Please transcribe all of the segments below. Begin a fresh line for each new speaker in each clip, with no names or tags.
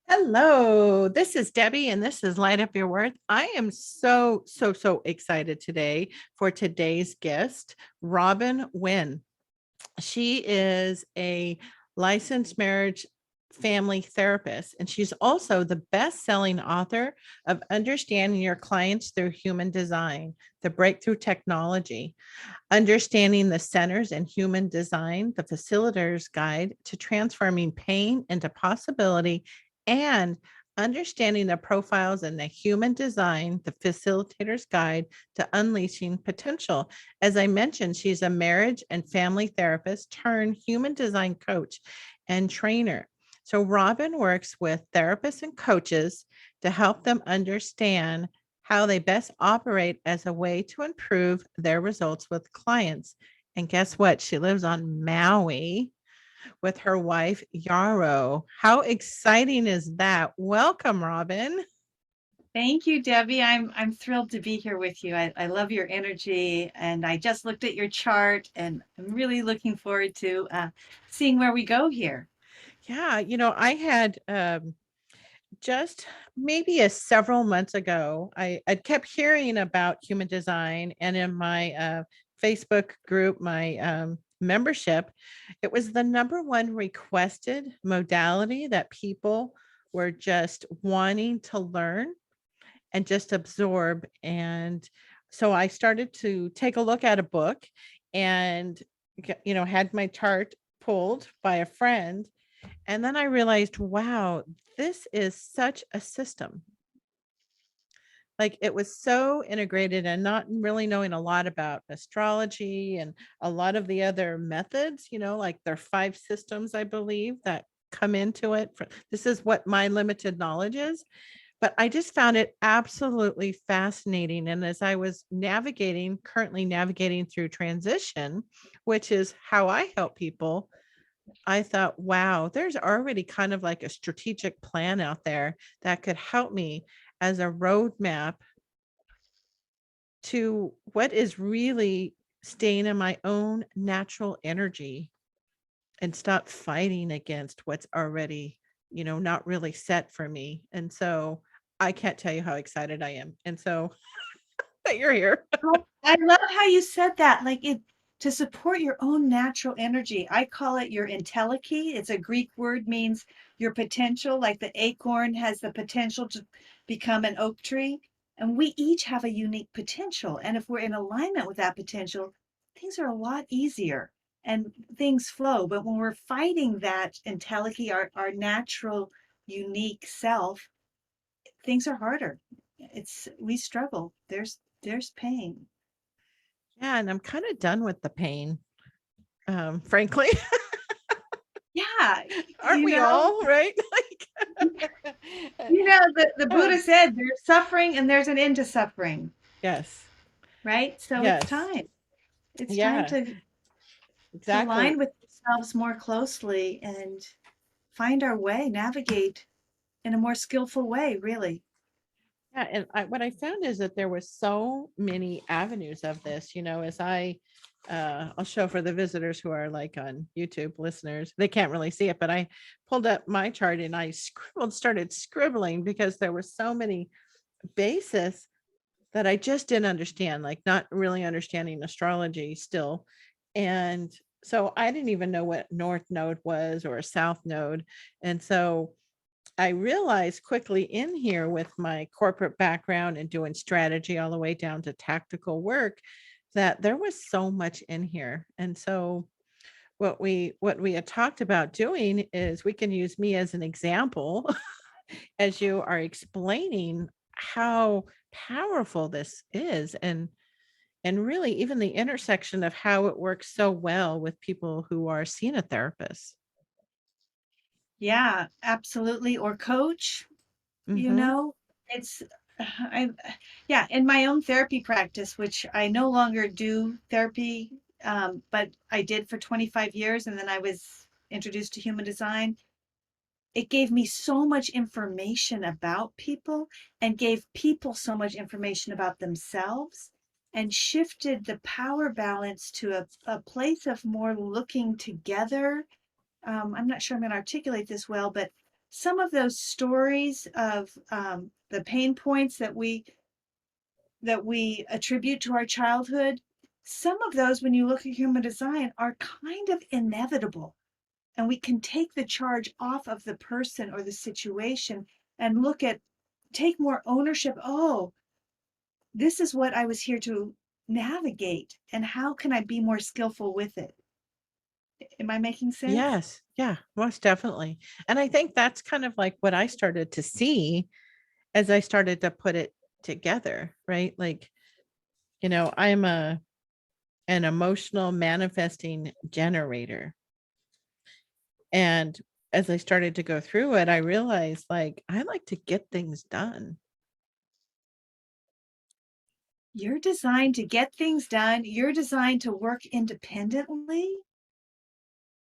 Hello, this is Debbie, and this is Light Up Your Worth. I am so excited today for today's guest, Robin Winn. She is a licensed marriage family therapist, and she's also the best-selling author of Understanding Your Clients Through Human Design, the Breakthrough Technology, Understanding the Centers in Human Design, the Facilitator's Guide to Transforming Pain into Possibility, and Understanding the Profiles in the Human Design, the Facilitator's Guide to Unleashing Potential. As I mentioned, she's a marriage and family therapist turned human design coach and trainer. So Robin works with therapists and coaches to help them understand how they best operate as a way to improve their results with clients. And guess what? She lives on Maui with her wife, Yarrow. How exciting is that? Welcome, Robin.
Thank you, Debbie. I'm thrilled to be here with you. I love your energy, and I just looked at your chart, and I'm really looking forward to seeing where we go here.
Yeah, I had just maybe several months ago, I kept hearing about human design, and in my Facebook group, my membership, it was the number one requested modality that people were just wanting to learn and just absorb. And so I started to take a look at a book and, had my chart pulled by a friend. And then I realized, wow, this is such a system. Like it was so integrated, and not really knowing a lot about astrology and a lot of the other methods, like there are 5 systems, I believe, that come into it. This is what my limited knowledge is, but I just found it absolutely fascinating. And as I was currently navigating through transition, which is how I help people, I thought, wow, there's already kind of like a strategic plan out there that could help me as a roadmap to what is really staying in my own natural energy and stop fighting against what's already, not really set for me. And so I can't tell you how excited I am. And so that you're here.
Oh, I love how you said that. Like it to support your own natural energy. I call it your entelechy. It's a Greek word, means your potential, like the acorn has the potential to become an oak tree. And we each have a unique potential. And if we're in alignment with that potential, things are a lot easier and things flow. But when we're fighting that entelechy, our natural, unique self, things are harder. We struggle. There's pain.
Yeah. And I'm kind of done with the pain, frankly.
Yeah,
Aren't
you
we
know,
all, right?
the
Uh,
Buddha said there's suffering and there's an end to suffering,
yes.
right? So it's
Yes.
time. It's time
Yeah,
to align
exactly.
with ourselves more closely and find our way, navigate in a more skillful way, really.
Yeah, and what I found is that there was so many avenues of this, as I'll show for the visitors who are like on YouTube listeners. They can't really see it, but I pulled up my chart and I started scribbling because there were so many bases that I just didn't understand, like not really understanding astrology still. And so I didn't even know what north node was or a south node. And so I realized quickly in here, with my corporate background and doing strategy all the way down to tactical work, that there was so much in here. And so what we had talked about doing is we can use me as an example as you are explaining how powerful this is, and really even the intersection of how it works so well with people who are seeing a therapist.
Yeah, absolutely. Or coach, you
Hmm.
know, it's I yeah, in my own therapy practice, which I no longer do therapy, but I did for 25 years, and then I was introduced to human design. It gave me so much information about people and gave people so much information about themselves and shifted the power balance to a place of more looking together. I'm not sure I'm going to articulate this well, but some of those stories of the pain points that we attribute to our childhood, some of those, when you look at human design, are kind of inevitable. And we can take the charge off of the person or the situation and take more ownership. Oh, this is what I was here to navigate. And how can I be more skillful with it? Am I making sense?
Yes. Yeah, most definitely. And I think that's kind of like what I started to see as I started to put it together, right? Like, I'm an emotional manifesting generator. And as I started to go through it, I realized like I like to get things done.
You're designed to get things done. You're designed to work independently.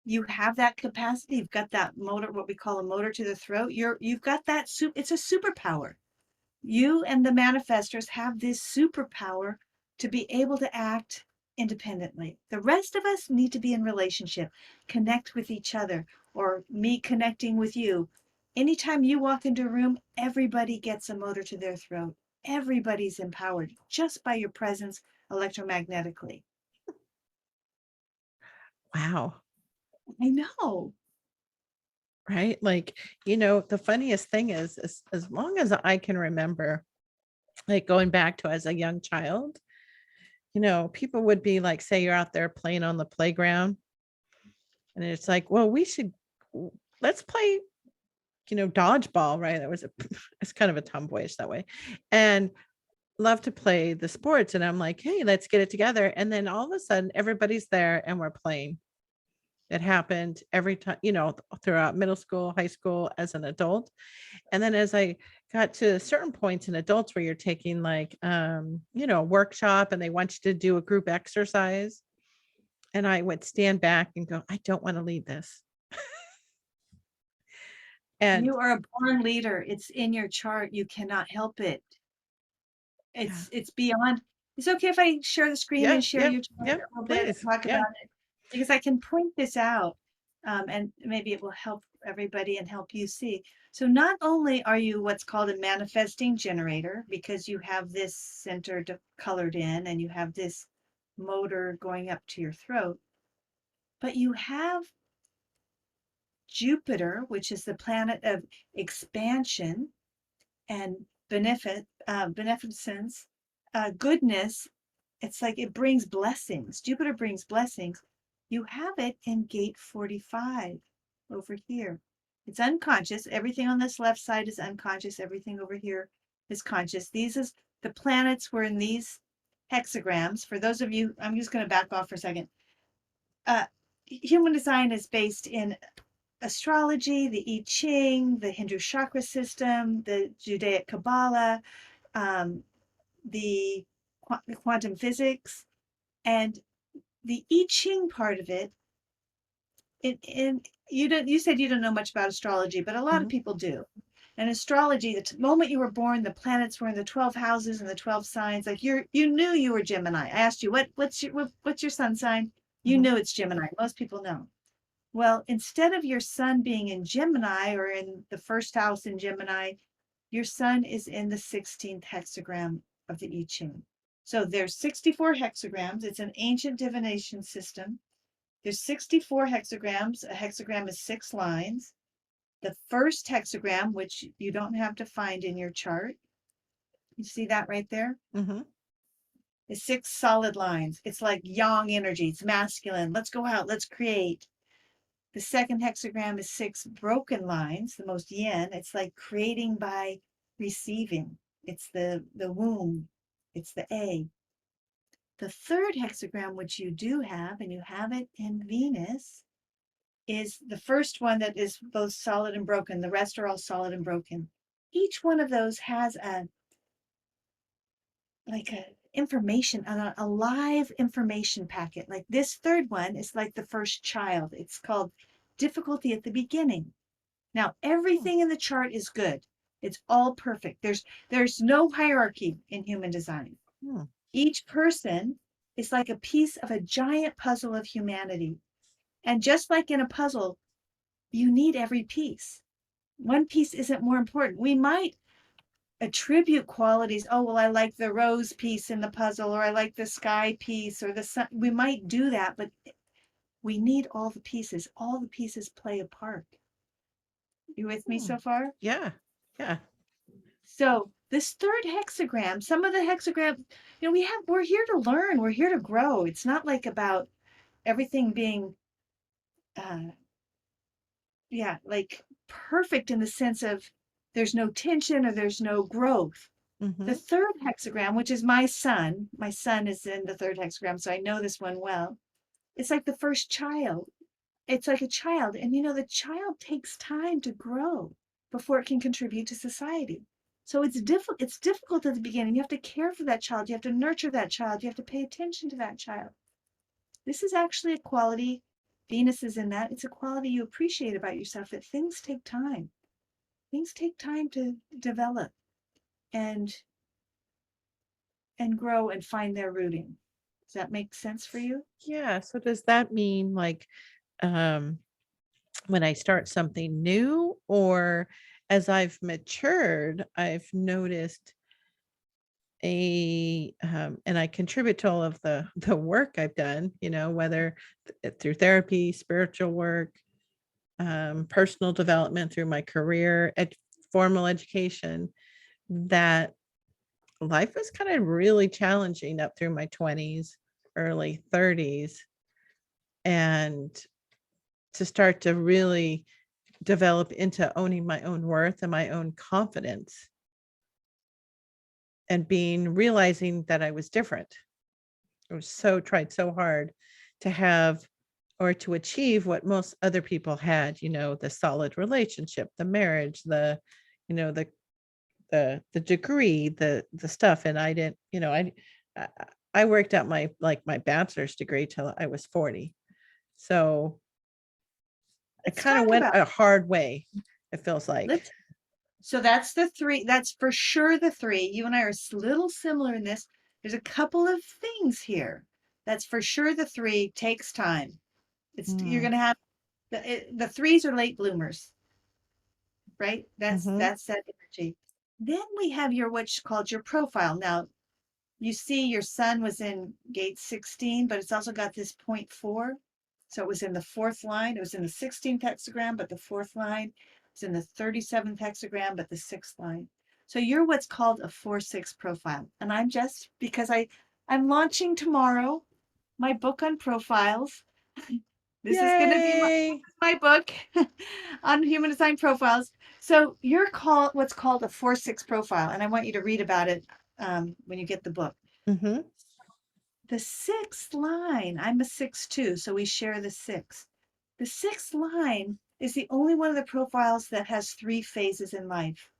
You have that capacity. You've got that motor, what we call a motor to the throat. You've got that it's a superpower. You and the manifestors have this superpower to be able to act independently. The rest of us need to be in relationship, connect with each other, or me connecting with you. Anytime you walk into a room, everybody gets a motor to their throat. Everybody's empowered just by your presence electromagnetically.
Wow.
I know.
Right? Like, the funniest thing is as long as I can remember, like going back to as a young child, people would be like, say you're out there playing on the playground, and it's like, well, let's play, dodgeball, right? It's kind of a tomboyish that way. And love to play the sports. And I'm like, hey, let's get it together. And then all of a sudden, everybody's there and we're playing. It happened every time, throughout middle school, high school, as an adult. And then as I got to certain points in adults where you're taking like, a workshop and they want you to do a group exercise. And I would stand back and go, I don't want to lead this. And
You are a born leader. It's in your chart. You cannot help it.
yeah,
It's beyond. It's okay if I share the screen
yeah,
and share
yeah,
your chart
yeah,
a little bit and
please.
talk
Yeah.
about it because I can point this out, and maybe it will help everybody and help you see. So not only are you what's called a manifesting generator because you have this center colored in and you have this motor going up to your throat, but you have Jupiter, which is the planet of expansion and beneficence, goodness. It's like it brings blessings. Jupiter brings blessings. You have it in gate 45 over here. It's unconscious. Everything on this left side is unconscious. Everything over here is conscious. These is the planets were in these hexagrams. For those of you, I'm just going to back off for a second. Human design is based in astrology, the I Ching, the Hindu chakra system, the Judaic Kabbalah, um, the quantum physics, and the I Ching part of it. You said you don't know much about astrology, but a lot of
Mhm.
people do. And astrology, the moment you were born, the planets were in the 12 houses and the 12 signs. Like you knew you were Gemini. I asked you what's your sun sign? You
Mhm.
knew it's Gemini. Most people know. Well, instead of your sun being in Gemini or in the first house in Gemini, your sun is in the 16th hexagram of the I Ching. So there's 64 hexagrams. It's an ancient divination system. There's 64 hexagrams. A hexagram is 6 lines. The first hexagram, which you don't have to find in your chart, you see that right there?
Mhm.
Is 6 solid lines. It's like yang energy. It's masculine. Let's go out. Let's create. The second hexagram is 6 broken lines, the most yin. It's like creating by receiving. It's the womb. It's the egg. The third hexagram, which you do have, and you have it in Venus, is the first one that is both solid and broken. The rest are all solid and broken. Each one of those has a information, a live information packet. Like this third one is like the first child. It's called difficulty at the beginning. Now,
Hmm.
everything in the chart is good. It's all perfect. There's no hierarchy in human design.
Hmm.
Each person is like a piece of a giant puzzle of humanity. And just like in a puzzle, you need every piece. One piece isn't more important. We might attribute qualities. Oh, well, I like the rose piece in the puzzle, or I like the sky piece, or the sun. We might do that, but we need all the pieces. All the pieces play a part. You with me so far?
Yeah. Yeah.
So this third hexagram, some of the hexagram, we're here to learn, we're here to grow. It's not like about everything being, uh, yeah, like perfect in the sense of there's no tension or there's no growth. The
Mm-hmm.
third hexagram, which is my son is in the third hexagram, so I know this one well. It's like the first child. It's like a child. And the child takes time to grow before it can contribute to society. So it's difficult at the beginning. You have to care for that child. You have to nurture that child. You have to pay attention to that child. This is actually a quality, Venus is in that. It's a quality you appreciate about yourself, that things take time. Things take time to develop and grow and find their rooting. Does that make sense for you?
Yeah. So does that mean like um when I start something new, or as I've matured, I've noticed and I contribute to all of the work I've done, whether through therapy, spiritual work, personal development, through my career, formal education, that life was kind of really challenging up through my 20s, early 30s, and to start to really develop into owning my own worth and my own confidence, and realizing that I was different. I was tried so hard to have or to achieve what most other people had, the solid relationship, the marriage, you know, the the degree, the stuff. And I didn't, I I worked out my bachelor's degree till I was 40. So I
Let's
kind of
talk
went
about
a hard way, it feels like.
let's So that's the three. That's for sure the three. You and I are a little similar in this. There's a couple of things here. That's for sure the three takes time. You're
Mm,
going to have the threes are late bloomers, right?
mhm.
That's that energy. Then we have what's called your profile. Now you see your sun was in gate 16, but it's also got this point 4. So it was in the fourth line. It was in the 16th hexagram, but the fourth line. It's in the 37th hexagram, but the sixth line. So you're what's called a 4-6 profile. And I'm just because I'm launching tomorrow my book on profiles. This is going to be
Yay.
my book on human design profiles. So you're called what's called a 4-6 profile, and I want you to read about it when you get the book.
Mhm.
The sixth line, I'm a 6 too, so we share the six. The sixth line is the only one of the profiles that has 3 phases in life.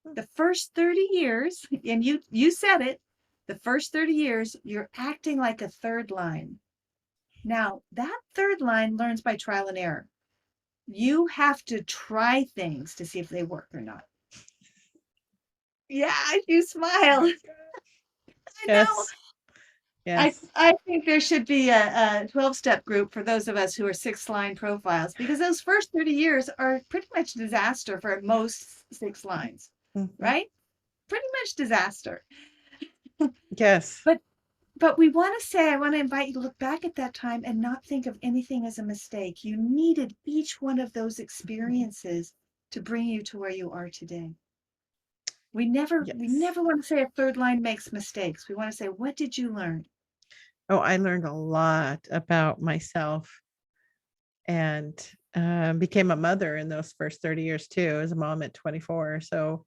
The first 30 years, and you said it, the first 30 years, you're acting like a third line. Now, that third line learns by trial and error. You have to try things to see if they work or not. Yeah, you
Oh my
smile.
God.
I know.
Yes. Yes.
I think there should be a 12-step group for those of us who are 6-line profiles, because those first 30 years are pretty much disaster for most 6 lines,
Mhm.
right? Pretty much disaster.
Yes.
But I want to invite you to look back at that time and not think of anything as a mistake. You needed each one of those experiences to bring you to where you are today. We
Yes.
never want to say a third line makes mistakes. We want to say, what did you learn?
Oh, I learned a lot about myself, and became a mother in those first 30 years too, as a mom at 24. So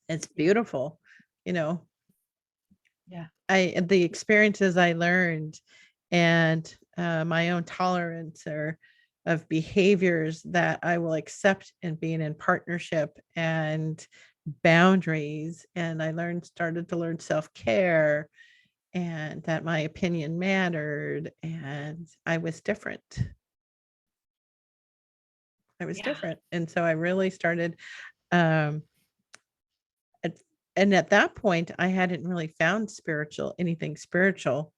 it's
Yeah.
beautiful. You know,
Yeah.
the experiences I learned, and my own tolerance or of behaviors that I will accept in being in partnership, and boundaries. And started to learn self-care, and that my opinion mattered, and I was different. I was
Yeah.
different. And so I really started, um, at, and at that point, I hadn't really found anything spiritual.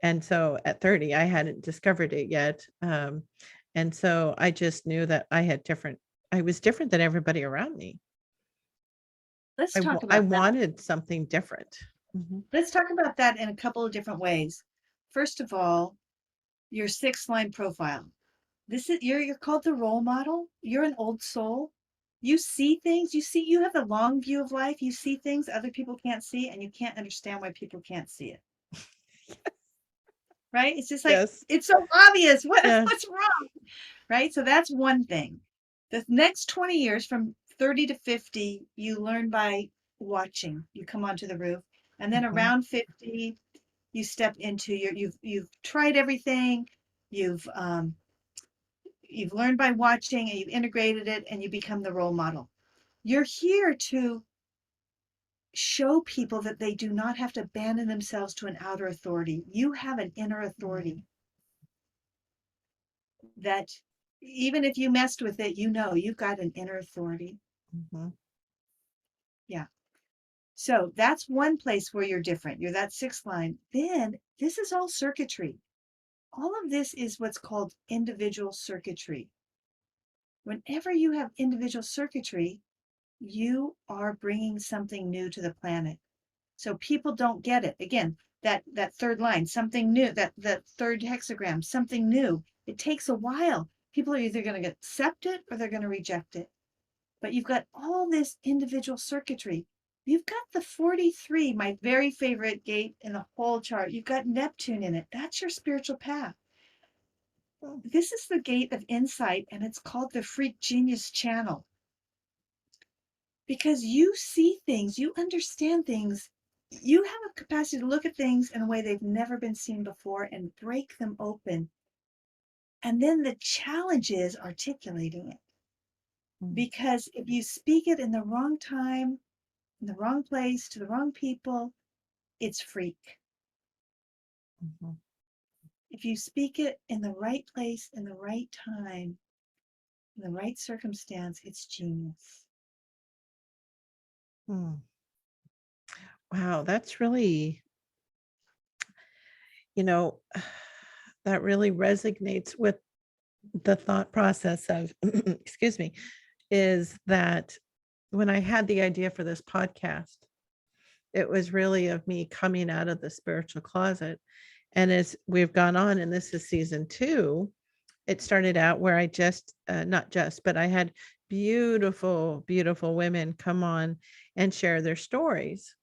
And so at 30, I hadn't discovered it yet. And so I just knew that I had different I was different than everybody around me.
Let's
I,
talk
I
about that.
wanted something different. Mhm.
Let's talk about that in a couple of different ways. First of all, your 6 line profile. This is you're called the role model. You're an old soul. You see things, you have the long view of life. You see things other people can't see, and you can't understand why people can't see it. Right? It's just like
Yes.
it's so obvious.
Yeah.
What's wrong? Right? So that's one thing. The next 20 years from 30 to 50, you learn by watching. You come onto the roof. And then
Mhm.
around 50, you step into you've tried everything. You've learned by watching and you've integrated it and you become the role model. You're here to show people that they do not have to abandon themselves to an outer authority. You have an inner authority that even if you messed with it, you've got an inner authority.
Mhm.
Yeah. So that's one place where you're different. You're that 6 line. Then this is all circuitry. All of this is what's called individual circuitry. Whenever you have individual circuitry, you are bringing something new to the planet. So people don't get it. Again, that third line, something new, that third hexagram, something new. It takes a while. People are either going to accept it or they're going to reject it. But you've got all this individual circuitry. You've got the 43, my very favorite gate in the whole chart. You've got Neptune in it. That's your spiritual path.
Oh.
This is the gate of insight, and it's called the Freak Genius Channel. Because you see things, you understand things, you have a capacity to look at things in a way they've never been seen before and break them open. And then the challenge is articulating it.
Mm.
Because if you speak it in the wrong time, in the wrong place, to the wrong people, it's freak.
Mhm.
If you speak it in the right place, in the right time, in the right circumstance, it's genius.
Mm. Wow, that's really, you know, that really resonates with the thought process of, excuse me, is that when I had the idea for this podcast, it was really of me coming out of the spiritual closet. And as we've gone on, and this is season 2, it started out where I just, not just, but I had beautiful, beautiful women come on and share their stories.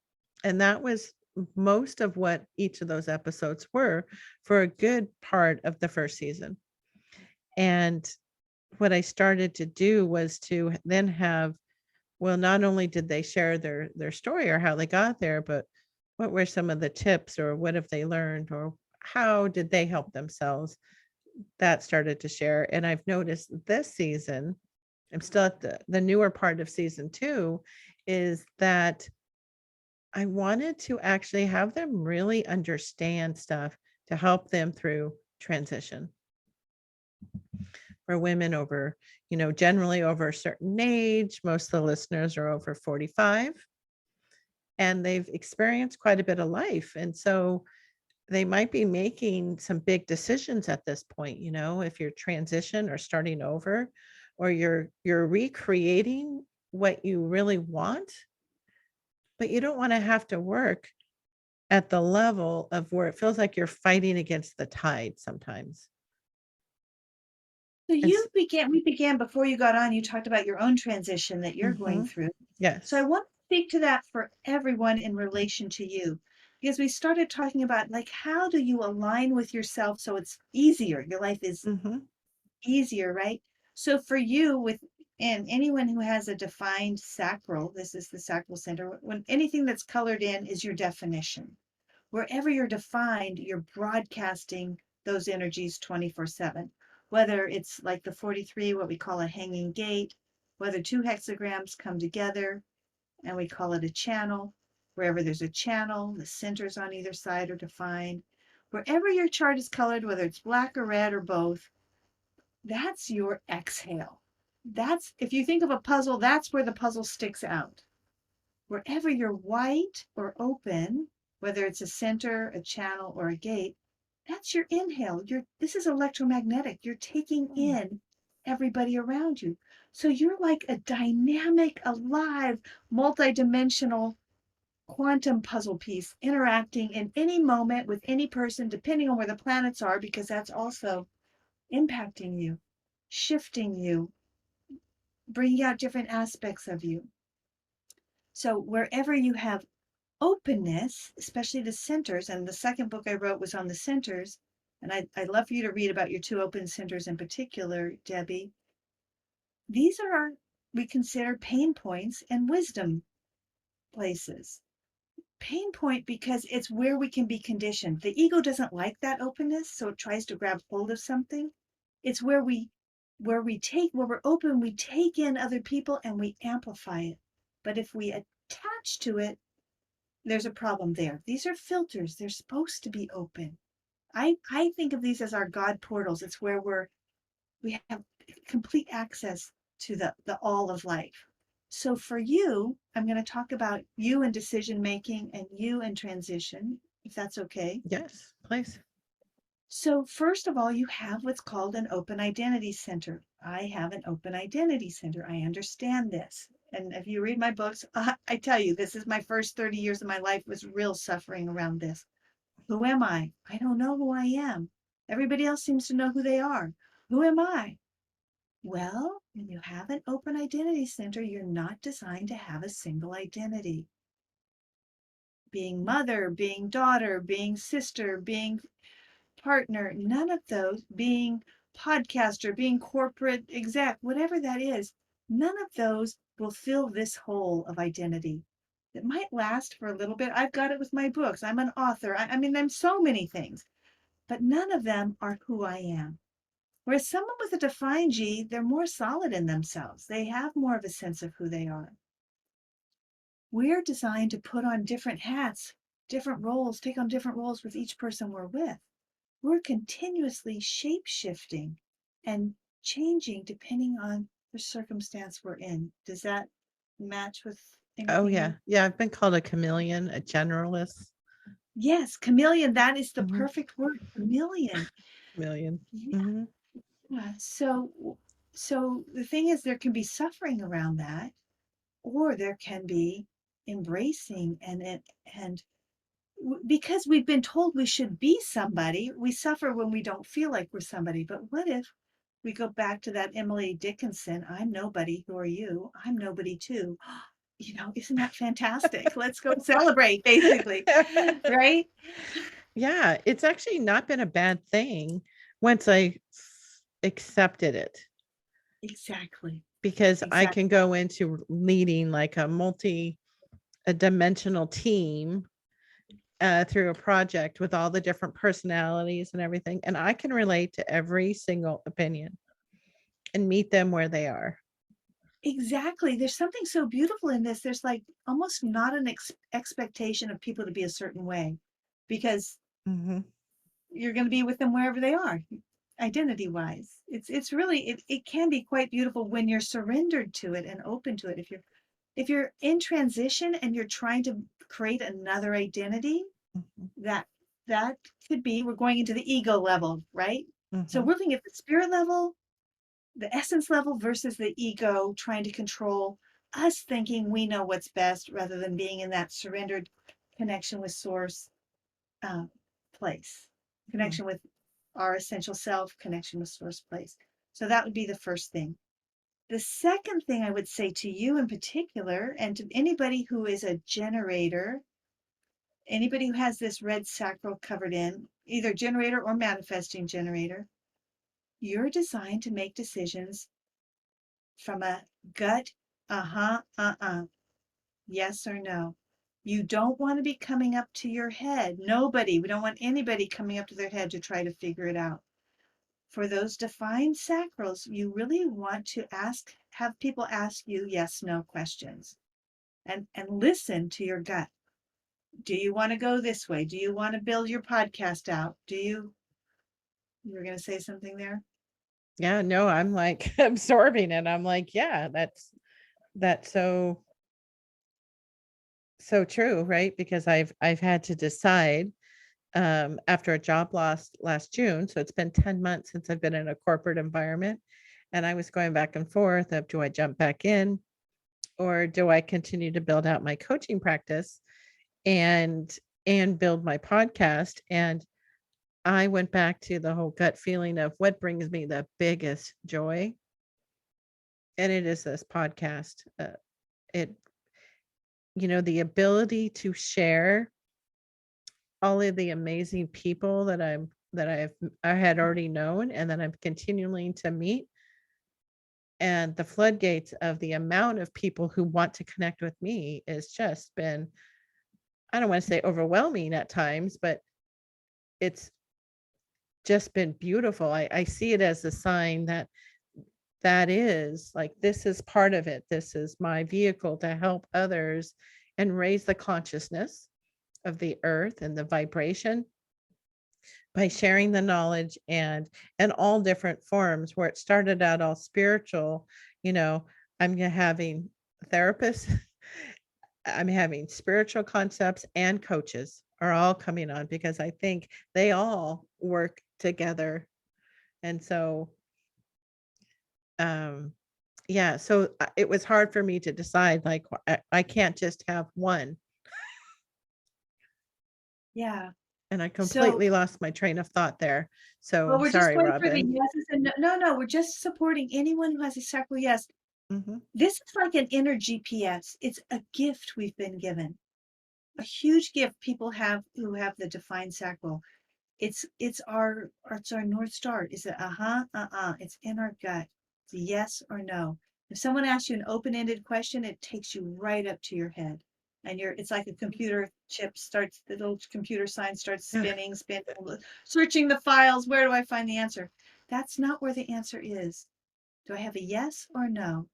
And that was most of what each of those episodes were for a good part of the first season. And what I started to do was to then have, well, not only did they share their story or how they got there, but what were some of the tips, or what have they learned, or how did they help themselves? That started to share. And I've noticed this season, I'm still at the newer part of season 2, is that I wanted to actually have them really understand stuff to help them through transition. For women over, generally over a certain age, most of the listeners are over 45, and they've experienced quite a bit of life. And so they might be making some big decisions at this point, if you're transition or starting over, or you're recreating what you really want, but you don't want to have to work at the level of where it feels like you're fighting against the tide sometimes.
So
And
we began before you got on, you talked about your own transition that you're going
mhm,
through. So I
yes.
want to speak to that for everyone in relation to you, because we started talking about like, how do you align with yourself so it's easier? Your life is
Mhm,
easier, right? So for you and anyone who has a defined sacral, this is the Sacral Center, when anything that's colored in is your definition. Wherever you're defined, you're broadcasting those energies 24/7. Whether it's like the 43, what we call a hanging gate, whether 2 hexagrams come together and we call it a channel. Wherever there's a channel, the centers on either side are defined. Wherever your chart is colored, whether it's black or red or both, that's your exhale. That's, if you think of a puzzle, that's where the puzzle sticks out. Wherever you're white or open, whether it's a center, a channel, or a gate, that's your inhale. This is electromagnetic. You're taking
mm,
in everybody around you. So you're like a dynamic, alive, multidimensional quantum puzzle piece interacting in any moment with any person, depending on where the planets are, because that's also impacting you, shifting you, bringing out different aspects of you. So wherever you have openness, especially the centers, and the second book I wrote was on the centers, and I'd love for you to read about your two open centers in particular, Debbie. These are we consider pain points and wisdom places. Pain point because it's where we can be conditioned. The ego doesn't like that openness, so it tries to grab hold of something. It's where we're open, we take in other people and we amplify it. But if we attach to it, there's a problem there. These are filters. They're supposed to be open. I think of these as our God portals. It's where we have complete access to the all of life. So for you, I'm going to talk about you and decision making and you and transition, if that's okay.
Yes, please.
So first of all, you have what's called an open identity center. I have an open identity center. I understand this. And if you read my books, I tell you, this is my first 30 years of my life was real suffering around this. Who am I? I don't know who I am. Everybody else seems to know who they are. Who am I? Well, when you have an open identity center, you're not designed to have a single identity. Being mother, being daughter, being sister, being partner, none of those, being podcaster, being corporate exec, whatever that is, none of those will fill this hole of identity. It might last for a little bit. I've got it with my books. I'm an author. I mean, I'm so many things, but none of them are who I am. Whereas someone with a defined G, they're more solid in themselves. They have more of a sense of who they are. We're designed to put on different hats, different roles, take on different roles with each person we're with. We're continuously shape shifting and changing depending on the circumstance we're in. Does that match with
Oh,
anything
yeah.
you?
Yeah. I've been called a chameleon, a generalist.
Yes, chameleon. That is the
Mhm.
perfect word, chameleon.
Chameleon.
Yeah.
Hmm.
So the thing is, there can be suffering around that, or there can be embracing and because we've been told we should be somebody, we suffer when we don't feel like we're somebody. But what if we go back to that Emily Dickinson, I'm nobody, who are you? I'm nobody too. Isn't that fantastic? Let's go celebrate, basically, right?
Yeah. It's actually not been a bad thing once I accepted it,
Exactly.
because I
Exactly.
can go into leading like a dimensional team through a project with all the different personalities and everything. And I can relate to every single opinion and meet them where they are.
Exactly. There's something so beautiful in this. There's like almost not an expectation of people to be a certain way because
Hmm.
you're going to be with them wherever they are, identity wise. It's really it can be quite beautiful when you're surrendered to it and open to it. If you're in transition and you're trying to create another identity, that that could be we're going into the ego level, right? So
Hmm.
we're looking at the spirit level, the essence level versus the ego trying to control us thinking we know what's best rather than being in that surrendered connection with source uh, place, connection with our essential self, connection with source place. So that would be the first thing. The second thing I would say to you in particular, and to anybody who is a generator, anybody who has this red sacral covered in, either generator or manifesting generator, you're designed to make decisions from a gut, yes or no. You don't want to be coming up to your head. We don't want anybody coming up to their head to try to figure it out. For those defined sacrals, you really want to have people ask you yes, no questions and listen to your gut. Do you want to go this way? Do you want to build your podcast out? You were going to say something there?
Yeah, no, I'm like absorbing it. I'm like, yeah, that's so true, right? Because I've had to decide after a job loss last June. So it's been 10 months since I've been in a corporate environment. And I was going back and forth of, do I jump back in or do I continue to build out my coaching practice and build my podcast? And I went back to the whole gut feeling of what brings me the biggest joy. And it is this podcast. It, the ability to share all of the amazing people that I had already known and that I'm continuing to meet, and the floodgates of the amount of people who want to connect with me is just been, I don't want to say overwhelming at times, but it's just been beautiful. I see it as a sign that is like, this is part of it. This is my vehicle to help others and raise the consciousness of the earth and the vibration by sharing the knowledge and all different forms. Where it started out all spiritual, I'm having therapists, I'm having spiritual concepts, and coaches are all coming on because I think they all work together. And so yeah, so it was hard for me to decide, like, I can't just have one.
Yeah.
And I
So,
completely lost my train of thought there.
well,
So
we're just
sorry,
waiting for the
Robin.
yeses and no, we're just supporting anyone who has a sacral yes.
Hmm.
This is like an inner GPS. It's a gift we've been given, a huge gift people have who have the defined sacral. It's our North Star. Is it it's in our gut. It's a yes or no. If someone asks you an open-ended question, it takes you right up to your head. And it's like a computer chip starts, the little computer sign starts spinning, searching the files. Where do I find the answer? That's not where the answer is. Do I have a yes or no?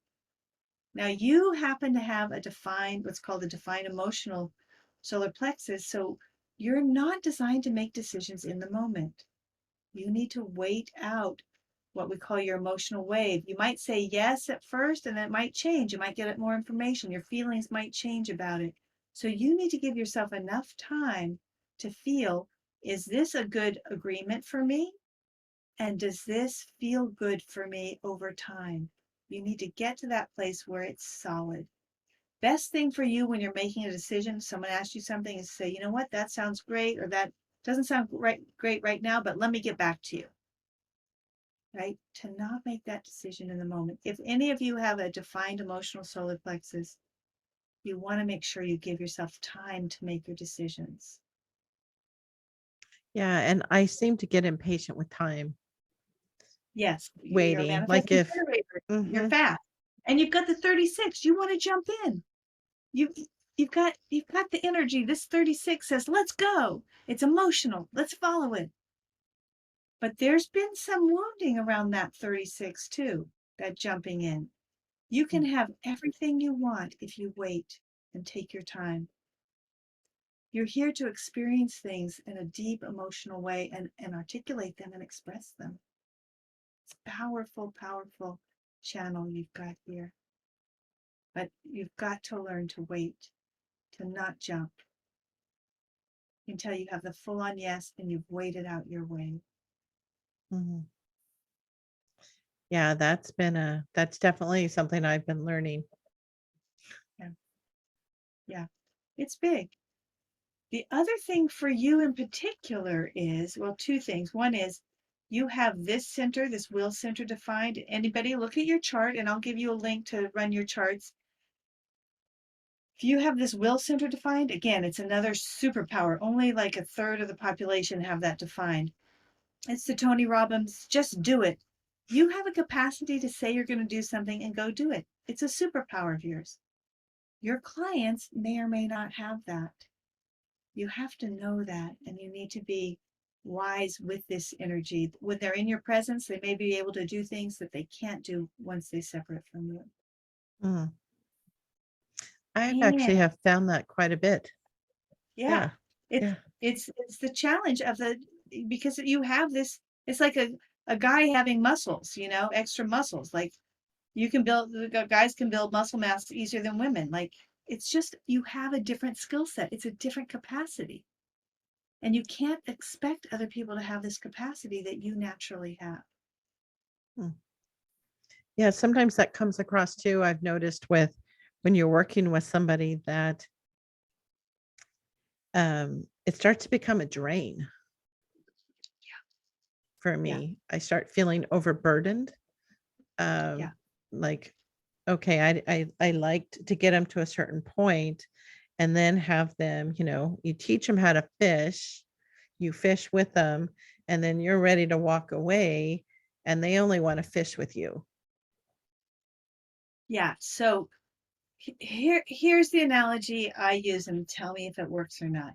Now you happen to have what's called a defined emotional solar plexus. So you're not designed to make decisions in the moment. You need to wait out what we call your emotional wave. You might say yes at first, and then it might change. You might get more information. Your feelings might change about it. So you need to give yourself enough time to feel, is this a good agreement for me? And does this feel good for me over time? You need to get to that place where it's solid. Best thing for you when you're making a decision, someone asks you something, is to say, you know what, that sounds great, or that doesn't sound great right now, but let me get back to you. Right? To not make that decision in the moment. If any of you have a defined emotional solar plexus, you want to make sure you give yourself time to make your decisions.
Yeah, and I seem to get impatient with time,
Yes, you're a
waiting. Like
manifesting
if
generator. You're
mhm,
fast. And you've got the 36. You want to jump in. You you've got the energy. This 36 says, let's go. It's emotional. Let's follow it. But there's been some wounding around that 36 too, that jumping in. You can have everything you want if you wait and take your time. You're here to experience things in a deep emotional way and articulate them and express them. It's a powerful, powerful channel you've got here. But you've got to learn to wait, to not jump until you have the full on yes and you've waited out your way.
mhm. Yeah, that's definitely something I've been learning.
Yeah. Yeah. It's big. The other thing for you in particular is, well, two things. One is you have this center, this will center defined. Anybody look at your chart and I'll give you a link to run your charts. If you have this will center defined, again, it's another superpower. Only like a third of the population have that defined. It's the Tony Robbins, just do it. You have a capacity to say you're going to do something and go do it. It's a superpower of yours. Your clients may or may not have that. You have to know that, and you need to be wise with this energy. When they're in your presence, they may be able to do things that they can't do once they separate from you.
Mm. I actually
And
have found that quite a bit.
yeah,
Yeah.
it's
Yeah.
it's the challenge of because you have this, it's like a guy having muscles, extra muscles. Like guys can build muscle mass easier than women. Like it's just, you have a different skill set. It's a different capacity. And you can't expect other people to have this capacity that you naturally have.
Mm. Yeah, sometimes that comes across too. I've noticed with when you're working with somebody that it starts to become a drain for
Yeah,
me. I start feeling overburdened.
yeah,
Um, like, okay, I liked to get them to a certain point and then have them, you teach them how to fish, you fish with them, and then you're ready to walk away and they only want to fish with you.
yeah. So here's the analogy I use, and tell me if it works or not.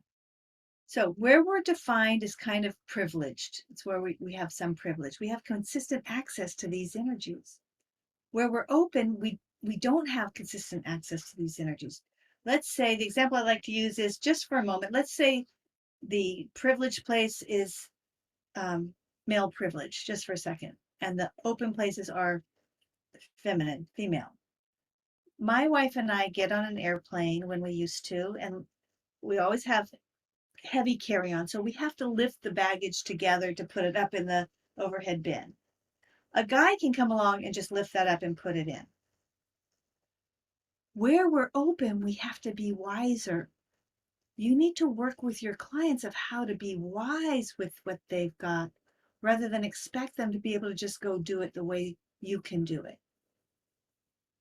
So where we're defined as kind of privileged, it's where we have some privilege. We have consistent access to these energies. Where we're open, we don't have consistent access to these energies. Let's say the example I like to use is just for a moment. Let's say the privileged place is male privilege, just for a second, and the open places are feminine, female. My wife and I get on an airplane when we used to, and we always have heavy carry on. So we have to lift the baggage together to put it up in the overhead bin. A guy can come along and just lift that up and put it in. Where we're open, we have to be wiser. You need to work with your clients of how to be wise with what they've got rather than expect them to be able to just go do it the way you can do it,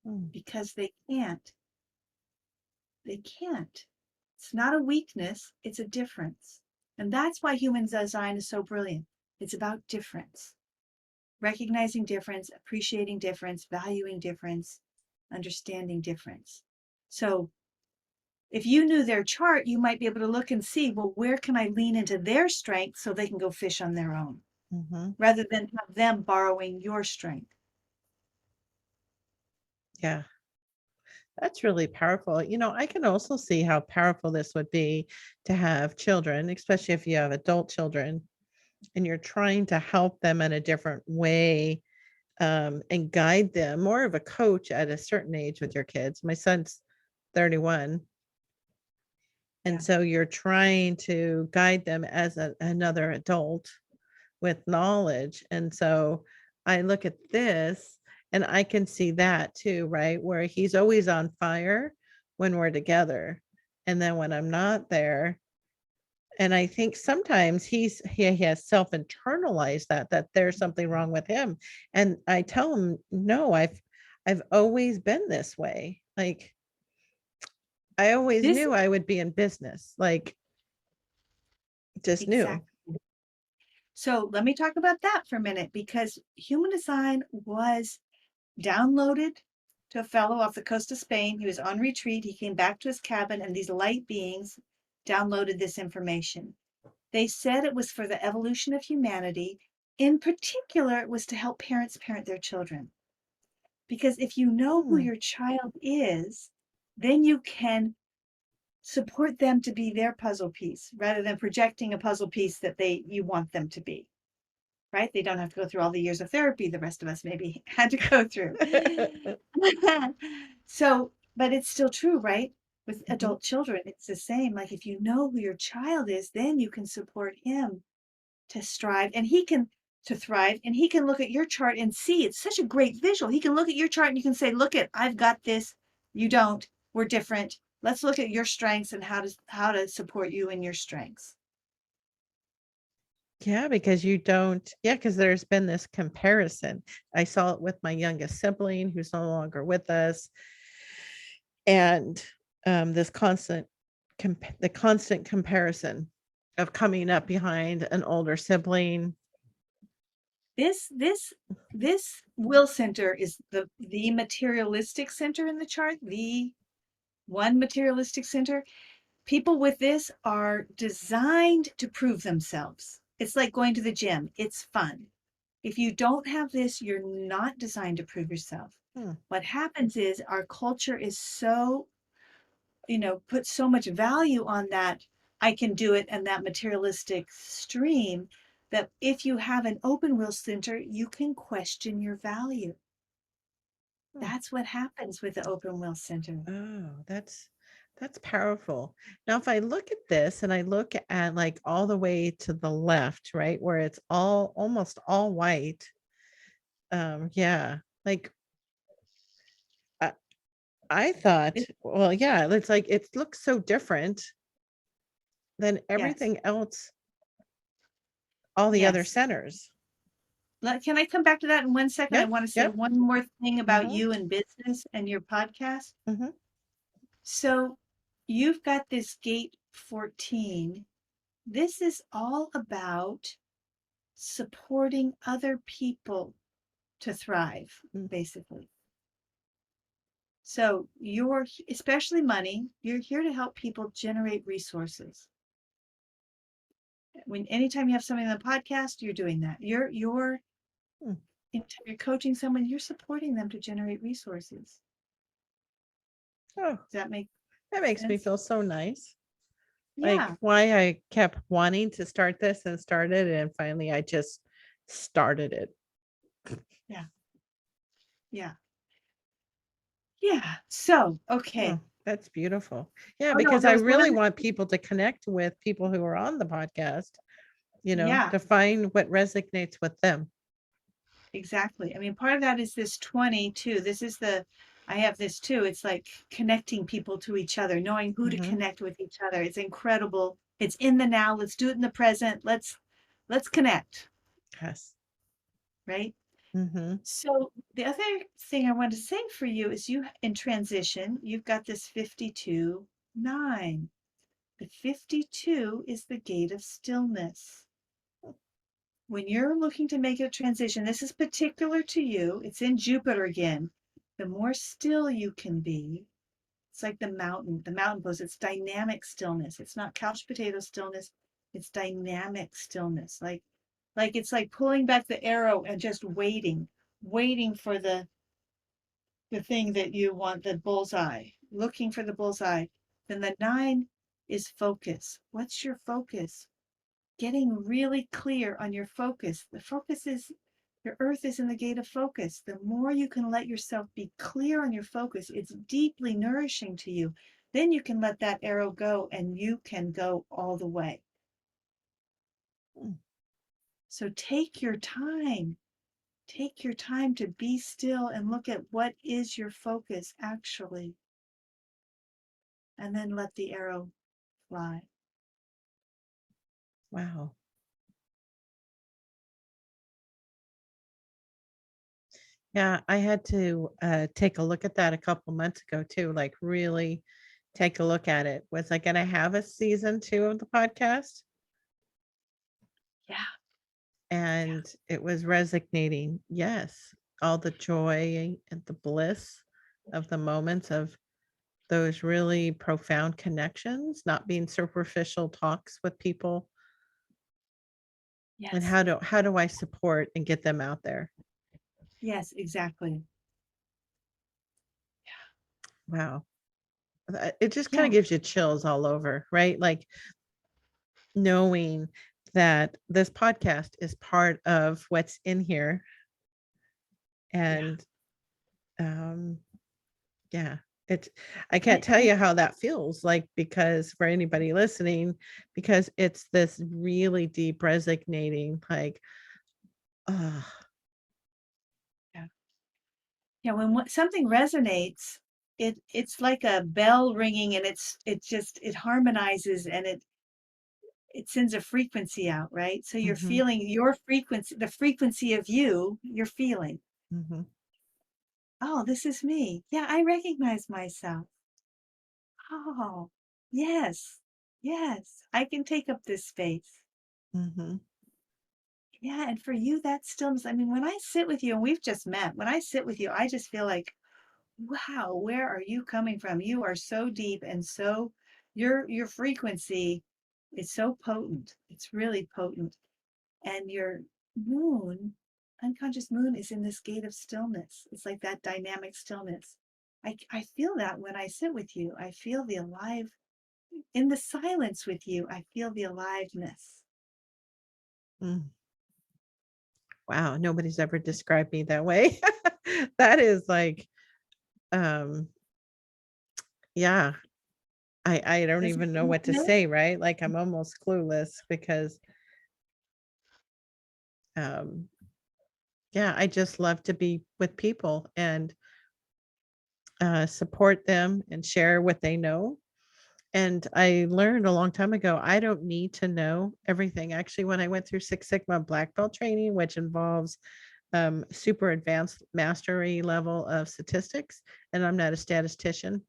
Hmm.
because they can't. They can't. It's not a weakness, it's a difference. And that's why human design is so brilliant. It's about difference, recognizing difference, appreciating difference, valuing difference, understanding difference. So if you knew their chart, you might be able to look and see, well, where can I lean into their strength so they can go fish on their own,
Mhm.
rather than have them borrowing your strength.
Yeah, that's really powerful. I can also see how powerful this would be to have children, especially if you have adult children and you're trying to help them in a different way, and guide them, more of a coach at a certain age with your kids. My son's 31.
Yeah.
And so you're trying to guide them as another adult with knowledge. And so I look at this and I can see that too, right? Where he's always on fire when we're together. And then when I'm not there, and I think sometimes he has self-internalized that there's something wrong with him. And I tell him, no, I've always been this way. Like I always
This
knew I would be in business. Like just knew.
exactly. So let me talk about that for a minute, because human design was downloaded to a fellow off the coast of Spain. He was on retreat. He came back to his cabin, and these light beings downloaded this information. They said it was for the evolution of humanity. In particular, it was to help parents parent their children. Because if you know who
Hmm.
your child is, then you can support them to be their puzzle piece rather than projecting a puzzle piece that you want them to be. Right? They don't have to go through all the years of therapy the rest of us maybe had to go through. So, but it's still true, right? With
Mhm.
adult children, it's the same. Like if you know who your child is, then you can support him to strive, and he can to thrive, and he can look at your chart and see. It's such a great visual. He can look at your chart and you can say, look at, I've got this, you don't, we're different. Let's look at your strengths and how to support you in your strengths.
Yeah, because you don't, yeah, because there's been this comparison. I saw it with my youngest sibling who's no longer with us. And this the constant comparison of coming up behind an older sibling.
This will center is the materialistic center in the chart, the one materialistic center. People with this are designed to prove themselves. It's like going to the gym. It's fun. If you don't have this, you're not designed to prove yourself.
Hmm.
What happens is our culture is so, put so much value on that I can do it and that materialistic stream, that if you have an open will center, you can question your value.
Hmm.
That's what happens with the open will center.
Oh, that's powerful. Now, if I look at this and I look at like all the way to the left, right, where it's all almost all white, yeah, like I thought,
It,
well, yeah, it's like it looks so different than
yes,
everything else, all the other
yes.
centers.
Can I come back to that in 1 second? I
Yep,
want to say
yep.
one more thing about
Mm-hmm,
you and business and your podcast.
mm-hmm,
So you've got this gate 14. This is all about supporting other people to thrive,
mm.
basically. So you're, especially money, you're here to help people generate resources. When anytime you have somebody on the podcast, you're doing that.
Mm.
Anytime you're coaching someone, you're supporting them to generate resources.
Oh,
Does that make
that makes me
sense?
feel so nice. Like
Yeah,
why I kept wanting to start this and started, and finally I just started it.
yeah, yeah, yeah. So, okay.
Oh, that's beautiful. Yeah,
Oh no,
because
there
I
was one
really
other
want
thing.
people to connect with people who are on the podcast,
Yeah,
to find what resonates with them.
exactly. I mean, part of that is this 22. I have this too. It's like connecting people to each other, knowing who to
Hmm.
connect with each other. It's incredible. It's in the now. Let's do it in the present. Let's connect,
Yes.
right?
Hmm.
So the other thing I want to say for you is you in transition, you've got this 52-9. The 52 is the gate of stillness. When you're looking to make a transition, this is particular to you. It's in Jupiter again. The more still you can be, it's like the mountain pose. It's dynamic stillness. It's not couch potato stillness. It's dynamic stillness. Like it's like pulling back the arrow and just waiting for the thing that you want, the bullseye, looking for the bullseye. Then the 9 is focus. What's your focus? Getting really clear on your focus. The focus is your earth is in the gate of focus. The more you can let yourself be clear on your focus, it's deeply nourishing to you. Then you can let that arrow go and you can go all the way. So take your time. Take your time to be still and look at what is your focus actually. And then let the arrow fly.
Wow. Yeah, I had to take a look at that a couple months ago too, like really take a look at it. Was I going to have a season 2 of the podcast?
Yeah. Yeah.
And it was resignating. Yes, all the joy and the bliss of the moments of those really profound connections, not being superficial talks with people. And
Yes.
how do I support and get them out there?
Yes, exactly.
Wow. It just kind
Yeah.
of gives you chills all over, right? Like knowing that this podcast is part of what's in here.
Yeah.
And um yeah, it's I
And,
can't tell you how that feels like, because for anybody listening, because it's this really deep resonating, like, oh,
yeah. Yeah. When something resonates, it's like a bell ringing and it harmonizes and it sends a frequency out, right? So you're
mm-hmm,
feeling your frequency, the frequency of you're feeling,
mm-hmm,
oh, this is me. Yeah, I recognize myself. Oh, yes, yes, I can take up this space.
mm-hmm,
Yeah, and for you, that stillness. I mean, when I sit with you, and we've just met, when I sit with you, I just feel like, wow, where are you coming from? You are so deep and so your frequency is so potent. It's really potent. And your moon, unconscious moon, is in this gate of stillness. It's like that dynamic stillness. I feel that when I sit with you. I feel the alive in the silence with you. I feel the aliveness.
mm. Wow, nobody's ever described me that way. That is like, um, yeah, I don't
Does it
even know
feel
what to
good?
say, right? Like I'm almost clueless because um yeah, I just love to be with people, and support them and share what they know. And I learned a long time ago, I don't need to know everything. Actually, when I went through Six Sigma Black Belt training, which involves super advanced mastery level of statistics, and I'm not a statistician,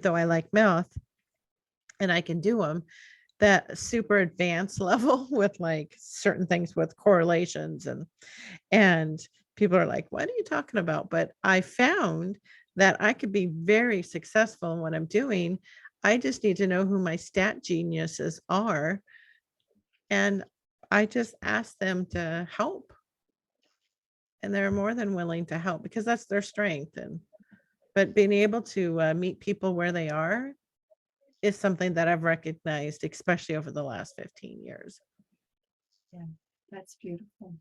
though I like math and I can do them, that super advanced level with like certain things with correlations and people are like, what are you talking about? But I found that I could be very successful in what I'm doing. I just need to know who my stat geniuses are. And I just ask them to help. And they're more than willing to help because that's their strength. And but being able to meet people where they are is something that I've recognized, especially over the last 15 years.
Yeah, that's beautiful.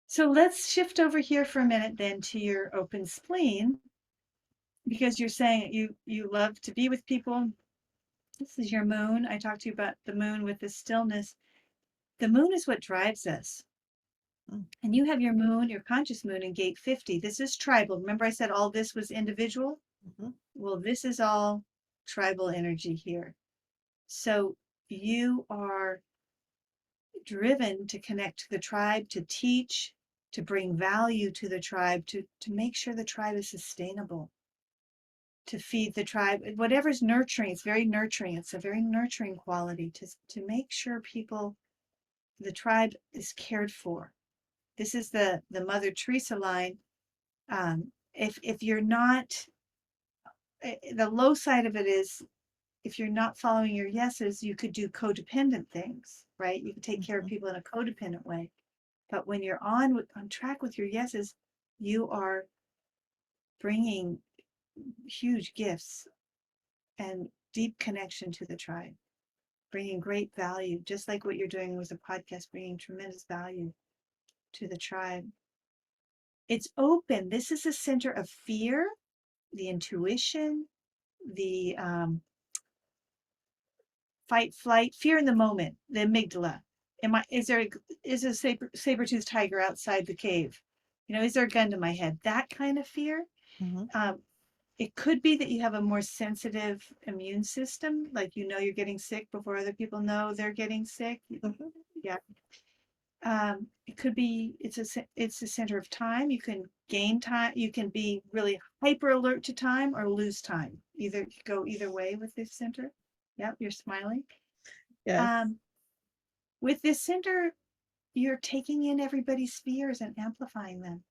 So let's shift over here for a minute then to your open spleen, because you're saying you love to be with people. This is your moon. I talked to you about the moon with the stillness. The moon is what drives us.
Mm.
And you have your moon, your conscious moon in gate 50. This is tribal. Remember I said all this was individual?
Mhm.
Well, this is all tribal energy here. So you are driven to connect to the tribe, to teach, to bring value to the tribe, to make sure the tribe is sustainable, to feed the tribe, whatever's nurturing. It's very nurturing. It's a very nurturing quality to make sure people, the tribe is cared for. This is the Mother Teresa line. If you're not, the low side of it is if you're not following your yeses, you could do codependent things, right? You could take care of
Mhm.
people in a codependent way. But when you're on track with your yeses, you are bringing huge gifts and deep connection to the tribe, bringing great value, just like what you're doing with the podcast, bringing tremendous value to the tribe. It's open. This is a center of fear, the intuition, the fight, flight, fear in the moment, the amygdala. Is a saber-toothed tiger outside the cave? Is there a gun to my head? That kind of fear.
Mhm.
Um, it could be that you have a more sensitive immune system, like you're getting sick before other people know they're getting sick.
Mhm.
Yeah. It could be it's a center of time. You can gain time. You can be really hyper alert to time or lose time. Either go either way with this center. Yep, you're smiling.
Yes.
Um, with this center, you're taking in everybody's fears and amplifying them.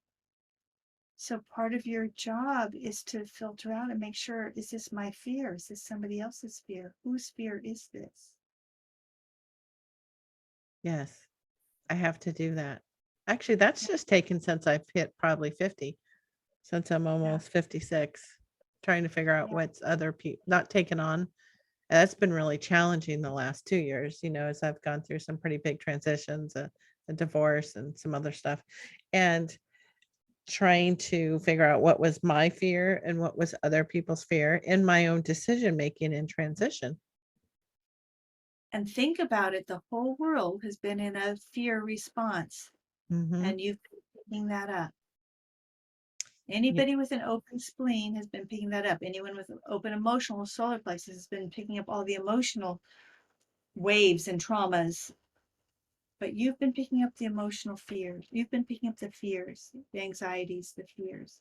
So part of your job is to filter out and make sure, is this my fear? Is this somebody else's fear? Whose fear is this?
Yes. I have to do that. Actually, that's
Yeah,
just taken since I've hit probably 50, since I'm
yeah,
almost 56, trying to figure out
yeah.
what's other people not taken on. That's been really challenging the last 2 years, as I've gone through some pretty big transitions, a divorce and some other stuff. And trying to figure out what was my fear and what was other people's fear in my own decision making in transition.
And think about it, the whole world has been in a fear response,
Hmm.
and you've been picking that up.
Yeah.
Anybody with an open spleen has been picking that up. Anyone with an open emotional solar plexus has been picking up all the emotional waves and traumas. But you've been picking up the emotional fears. You've been picking up the fears, the anxieties, the fears.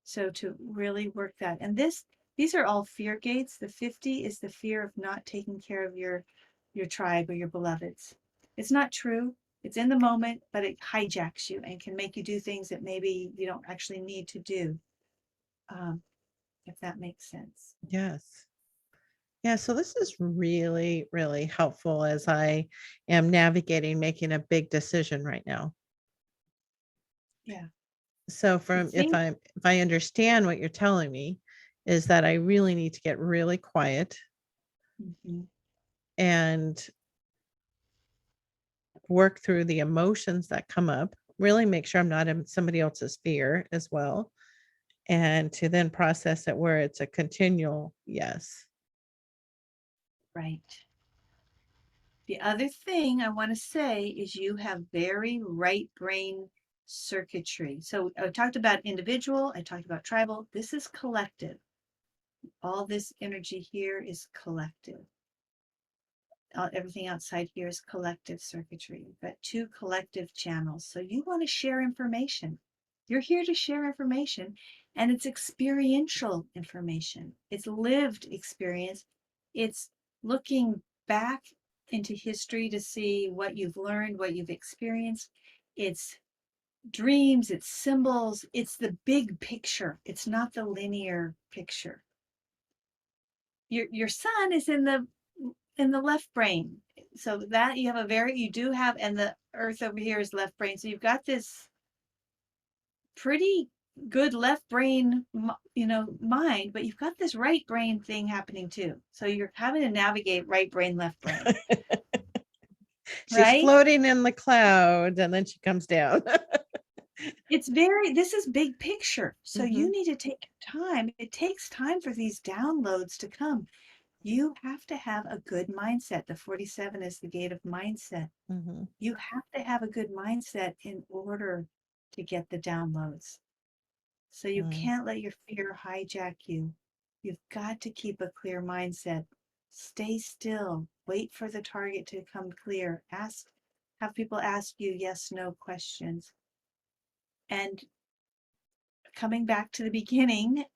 So to really work that. And these are all fear gates. The 50 is the fear of not taking care of your tribe or your beloveds. It's not true. It's in the moment, but it hijacks you and can make you do things that maybe you don't actually need to do, if that makes sense.
Yes. Yeah, so this is really, really helpful as I am navigating making a big decision right now.
Yeah.
So
The
from
thing,
if I understand what you're telling me is that I really need to get really quiet
mhm,
and work through the emotions that come up, really make sure I'm not in somebody else's fear as well, and to then process it where it's a continual yes.
right. The other thing I want to say is you have very right brain circuitry. So I talked about individual, I talked about tribal. This is collective. All this energy here is collective. Everything outside here is collective circuitry. You've got two collective channels. So you want to share information. You're here to share information, and it's experiential information. It's lived experience. It's looking back into history to see what you've learned, what you've experienced. It's dreams, it's symbols, it's the big picture. It's not the linear picture. Your sun is in the left brain. So that you do have, and the earth over here is left brain. So you've got this pretty good left brain, mind, but you've got this right brain thing happening too. So you're having to navigate right brain, left brain.
She's
Right?
floating in the clouds and then she comes down.
This is big picture. So
Mhm.
you need to take time. It takes time for these downloads to come. You have to have a good mindset. The 47 is the gate of mindset.
Mhm.
You have to have a good mindset in order to get the downloads. So you
Mm.
can't let your fear hijack you. You've got to keep a clear mindset. Stay still. Wait for the target to come clear. Have people ask you yes, no questions. And coming back to the beginning,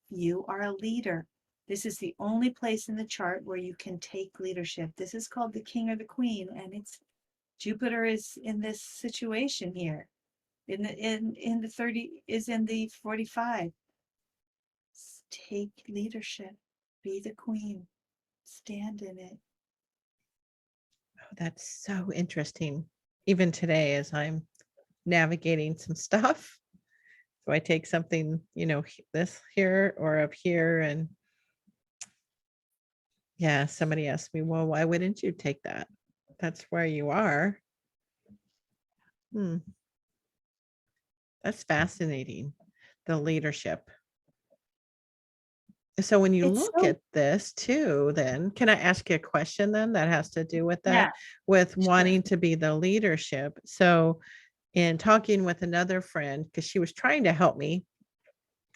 you are a leader. This is the only place in the chart where you can take leadership. This is called the king or the queen, and it's Jupiter is in this situation here. In the 30 is in the 45. Take leadership. Be the queen. Stand in it.
Oh, that's so interesting. Even today, as I'm navigating some stuff, so I take something, this here or up here, and yeah, somebody asked me, well, why wouldn't you take that? That's where you are. Hmm. That's fascinating. The leadership. So when you
It's
look
so
at this too, then can I ask you a question then that has to do with that,
yeah,
with
sure.
wanting to be the leadership? So in talking with another friend, because she was trying to help me,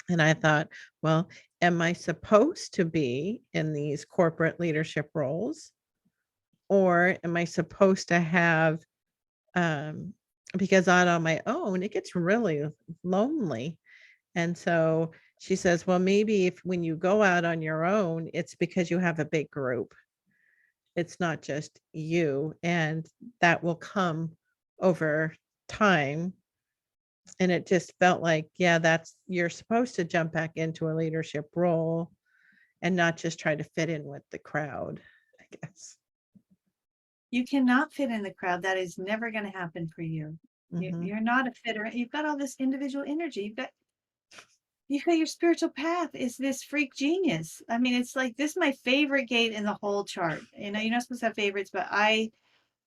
and I thought, well, am I supposed to be in these corporate leadership roles? Or am I supposed to have, um, because out on my own, it gets really lonely. And so she says, well, maybe if when you go out on your own, it's because you have a big group. It's not just you, and that will come over time. And it just felt like, yeah, you're supposed to jump back into a leadership role and not just try to fit in with the crowd, I guess.
You cannot fit in the crowd. That is never going to happen for you.
Hmm.
You're not a fitter. You've got all this individual energy. You got your spiritual path is this freak genius. I mean, it's like this is my favorite gate in the whole chart. You're not supposed to have favorites, but I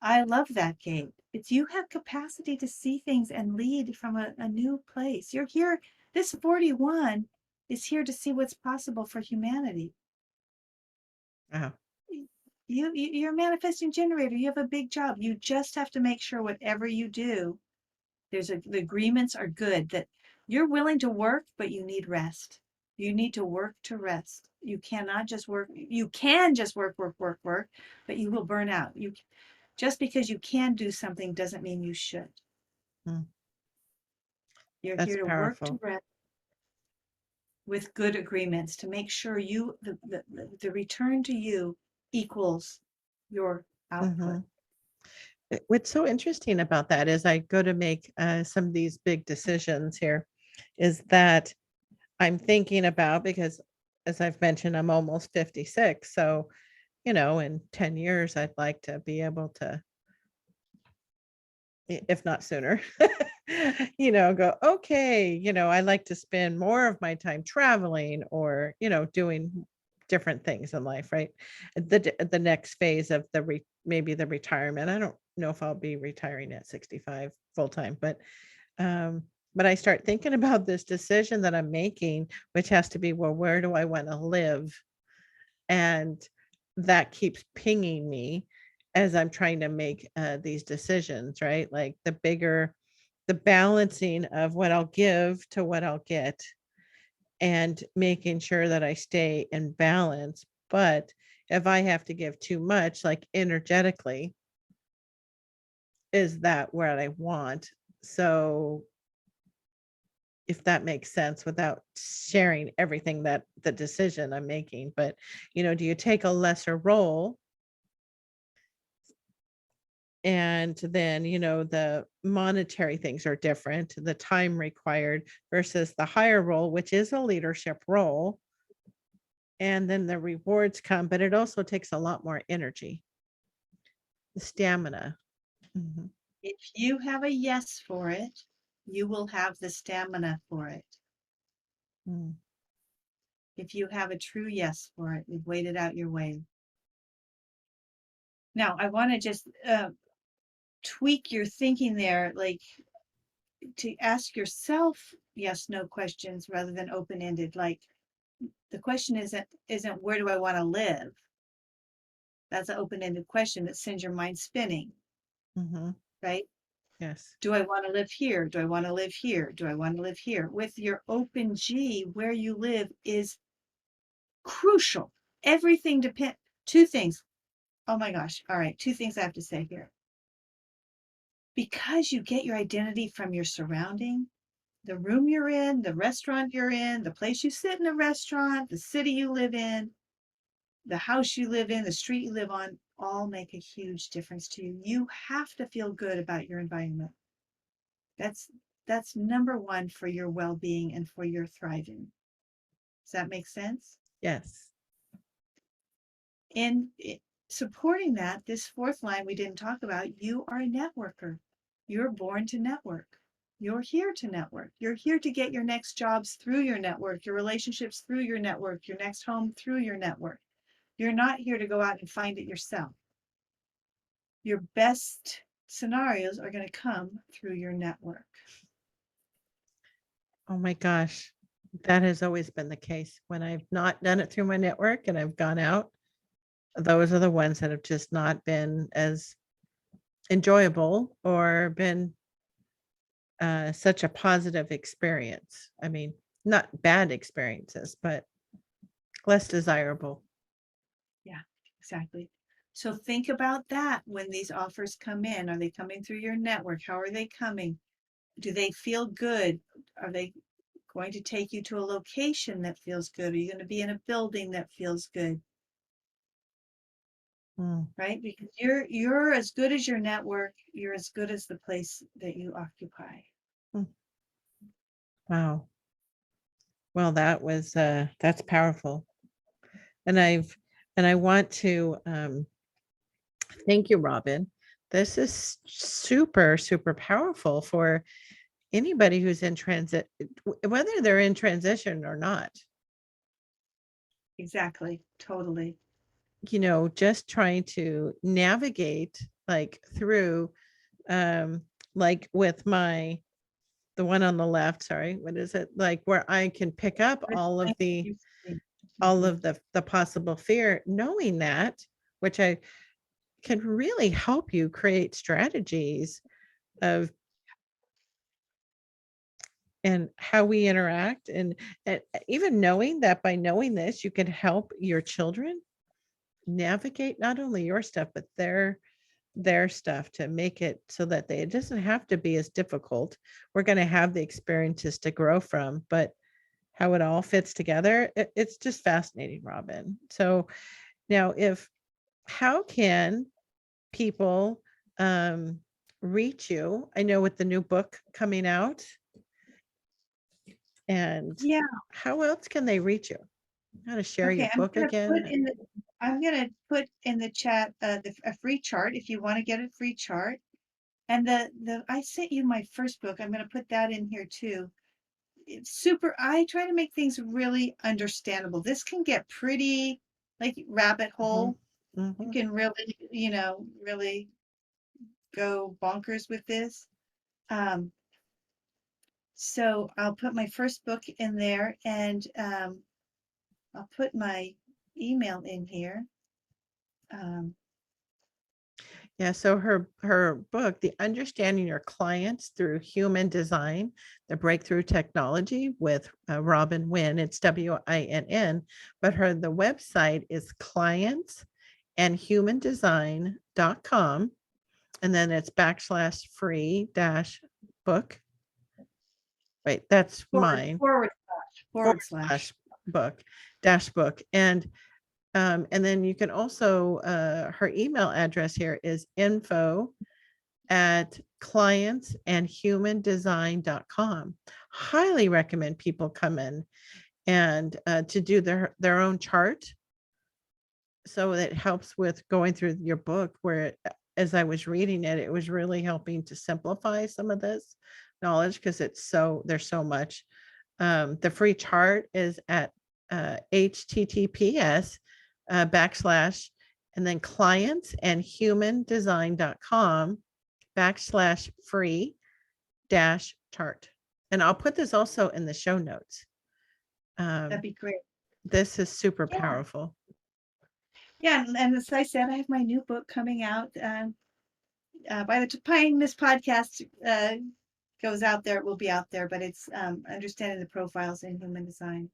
love that gate. It's you have capacity to see things and lead from a new place. You're here. This 41 is here to see what's possible for humanity.
Wow.
You're a manifesting generator. You have a big job. You just have to make sure whatever you do, the agreements are good that you're willing to work, but you need rest. You need to work to rest. You cannot just work. You can just work, work, work, work, but you will burn out. You just because you can do something doesn't mean you should.
Mm,
You're
that's
here to work to
powerful.
rest with good agreements to make sure the return to you equals your output.
Hmm. What's so interesting about that is I go to make some of these big decisions here, is that I'm thinking about, because as I've mentioned, I'm almost 56. So, in 10 years, I'd like to be able to, if not sooner, go, okay, I like to spend more of my time traveling or, doing different things in life, right? The next phase of maybe the retirement. I don't know if I'll be retiring at 65 full time, um, but I start thinking about this decision that I'm making, which has to be, well, where do I want to live? And that keeps pinging me as I'm trying to make these decisions, right? Like the bigger the balancing of what I'll give to what I'll get, and making sure that I stay in balance. But if I have to give too much, like energetically, is that what I want? So if that makes sense, without sharing everything, that the decision I'm making, but do you take a lesser role, and then the monetary things are different, the time required versus the higher role, which is a leadership role, and then the rewards come, but it also takes a lot more energy, the stamina. Mhm.
If you have a yes for it, you will have the stamina for it.
Mm.
If you have a true yes for it, you've waited out your way. Now, I want to just tweak your thinking there, like to ask yourself yes, no questions rather than open-ended. Like the question isn't where do I want to live? That's an open-ended question that sends your mind spinning,
Mhm.
right?
Yes.
Do I want to live here? Do I want to live here? Do I want to live here? With your open G, where you live is crucial. Everything depends. Two things. Oh my gosh. All right. Two things I have to say here. Because you get your identity from your surrounding, the room you're in, the restaurant you're in, the place you sit in a restaurant, the city you live in, the house you live in, the street you live on, all make a huge difference to you. You have to feel good about your environment. That's number one for your well-being and for your thriving. Does that make sense?
Yes.
And supporting that, this fourth line we didn't talk about, you are a networker. You're born to network. You're here to network. You're here to get your next jobs through your network, your relationships through your network, your next home through your network. You're not here to go out and find it yourself. Your best scenarios are going to come through your network.
Oh my gosh. That has always been the case. When I've not done it through my network and I've gone out, those are the ones that have just not been as enjoyable or been such a positive experience. I mean, not bad experiences, but less desirable.
Yeah, exactly. So think about that when these offers come in. Are they coming through your network? How are they coming? Do they feel good? Are they going to take you to a location that feels good? Are you going to be in a building that feels good?
Mm.
Right? Because you're as good as your network, you're as good as the place that you occupy.
Mm. Wow. Well, that's powerful. And I want to thank you, Robin. This is super, super powerful for anybody who's in transit, whether they're in transition or not.
Exactly. Totally.
Just trying to navigate like through, um, like with the one on the left, sorry, what is it? Like where I can pick up all of the possible fear, knowing that, which I can really help you create strategies of and how we interact, and even knowing that by knowing this, you can help your children navigate not only your stuff but their stuff, to make it so that it doesn't have to be as difficult. We're going to have the experiences to grow from, but how it all fits together, it's just fascinating, Robin. So now, if how can people reach you? I know with the new book coming out, and
Yeah.
how else can they reach you? How to share your
Okay.
book again?
I'm gonna put in the chat a free chart if you want to get a free chart. And the I sent you my first book. I'm gonna put that in here too. It's super. I try to make things really understandable. This can get pretty like rabbit hole. You
Mhm.
can really, really go bonkers with this. Um, so I'll put my first book in there, and I'll put my email in here. Um,
Yeah, so her book, The Understanding Your Clients Through Human Design, the Breakthrough Technology with Robin Winn. It's Winn, but the website is clientsandhumandesign.com, and then it's /free dash book. Wait, that's mine.
Forward slash.
Book dash book. And then you can also, her email address here is info@clientsandhumandesign.com. Highly recommend people come in and to do their own chart. So it helps with going through your book where, as I was reading it, it was really helping to simplify some of this knowledge because there's so much. The free chart is at https / and then clientsandhumandesign.com /free chart. And I'll put this also in the show notes.
That'd be great.
This is super
Yeah.
powerful.
Yeah, and as I said, I have my new book coming out. By the time this podcast goes out there, it will be out there, but it's Understanding the Profiles in Human Design.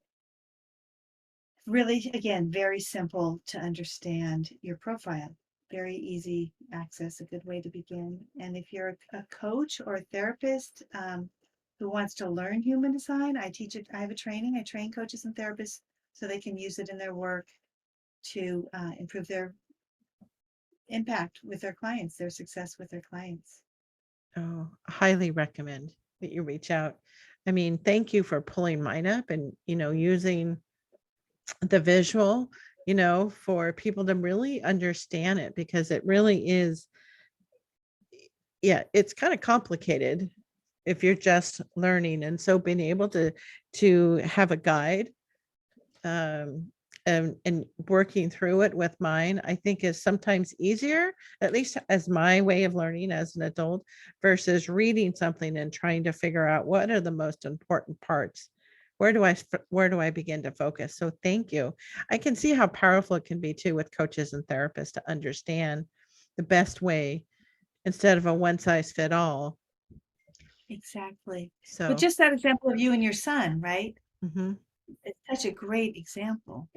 Really, again, very simple to understand your profile. Very easy access, a good way to begin. And if you're a coach or a therapist who wants to learn human design, I teach it. I have a training. I train coaches and therapists so they can use it in their work to improve their impact with their clients, their success with their clients.
Oh, highly recommend that you reach out. I mean, thank you for pulling mine up and, using the visual, for people to really understand it, because it really is, yeah, it's kind of complicated if you're just learning. And so being able to have a guide, and working through it with mine, I think is sometimes easier, at least as my way of learning as an adult, versus reading something and trying to figure out what are the most important parts. Where do I begin to focus? So thank you. I can see how powerful it can be too with coaches and therapists to understand the best way instead of a one size fit all.
Exactly.
So,
But just that example of you and your son, right?
mhm,
It's such a great example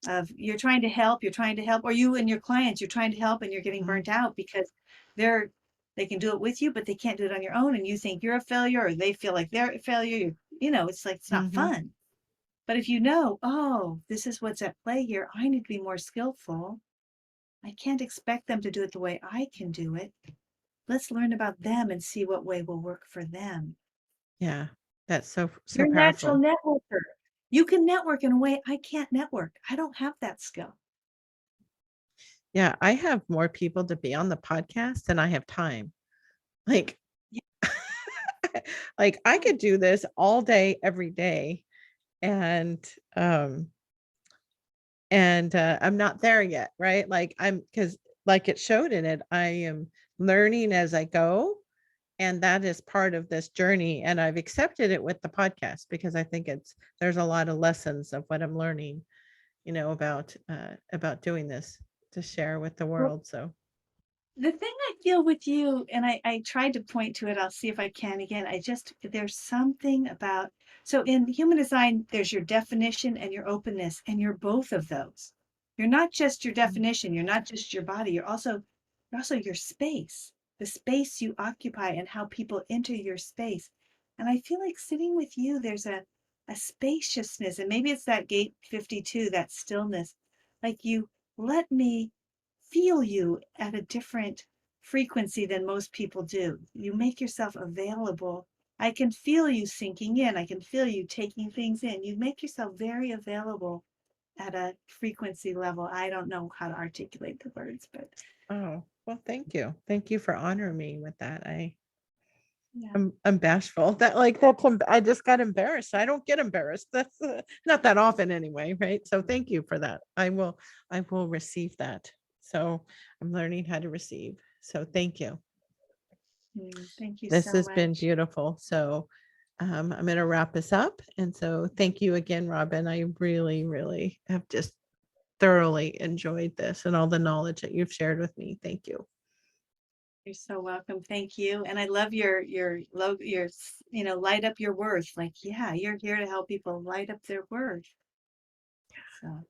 of you're trying to help, or you and your clients, you're trying to help and you're getting
mhm,
burnt out because they can do it with you, but they can't do it on your own. And you think you're a failure or they feel like they're a failure. It's like, it's not
mhm.
fun. But if you know, oh, this is what's at play here, I need to be more skillful. I can't expect them to do it the way I can do it. Let's learn about them and see what way will work for them.
Yeah, that's so
You're a natural
powerful.
networker. You can network in a way I can't network. I don't have that skill.
Yeah, I have more people to be on the podcast than I have time. Like, like I could do this all day, every day, and um, I'm not there yet, right? Like because like it showed in it, I am learning as I go, and that is part of this journey. And I've accepted it with the podcast because I think there's a lot of lessons of what I'm learning, about doing this to share with the
Well,
world. So,
the thing I feel with you, and I tried to point to it, I'll see if I can again. There's something about, so in human design, there's your definition and your openness, and you're both of those. You're not just your definition, you're not just your body, you're also your space, the space you occupy and how people enter your space. And I feel like sitting with you, there's a spaciousness, and maybe it's that gate 52, that stillness. Like you let me feel you at a different frequency than most people do. You make yourself available. I can feel you sinking in. I can feel you taking things in. You make yourself very available at a frequency level. I don't know how to articulate the words, but
oh, well, thank you for honoring me with that.
yeah.
I'm bashful. I just got embarrassed. I don't get embarrassed. That's not that often anyway, right? So thank you for that. I will receive that. So I'm learning how to receive. So thank you.
Thank you
This
so
has been
much.
beautiful. So I'm going to wrap this up. And so thank you again, Robin. I really, really have just thoroughly enjoyed this and all the knowledge that you've shared with me. Thank you.
You're so welcome. Thank you. And I love your logo, light up your worth. Like, yeah, you're here to help people light up their worth. So